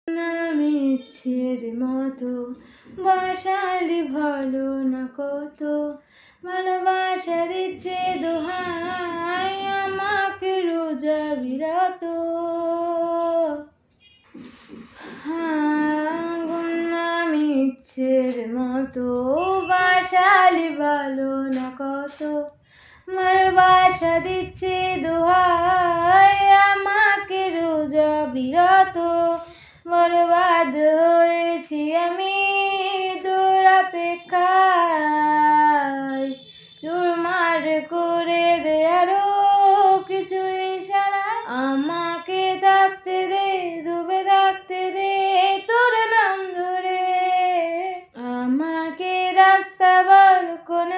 আমি ইচ্ছের মতো বাসালি ভালো না কত, ভালোবাসা দিচ্ছে দোহাই আমাকে রোজা বিরত। আমি ইচ্ছের মতো বাসালি ভালো না কত, ভালোবাসা দিচ্ছে দোহাই আমাকে রোজা বিরত। বরবাদ হয়েছি আমি তোর অপেক্ষায়, চুরমার করে দে আরো কিছু ইশারা, আমাকে থাকতে দে ডুবে থাকতে দে তোর নাম ধরে, আমাকে রাস্তা বল কোন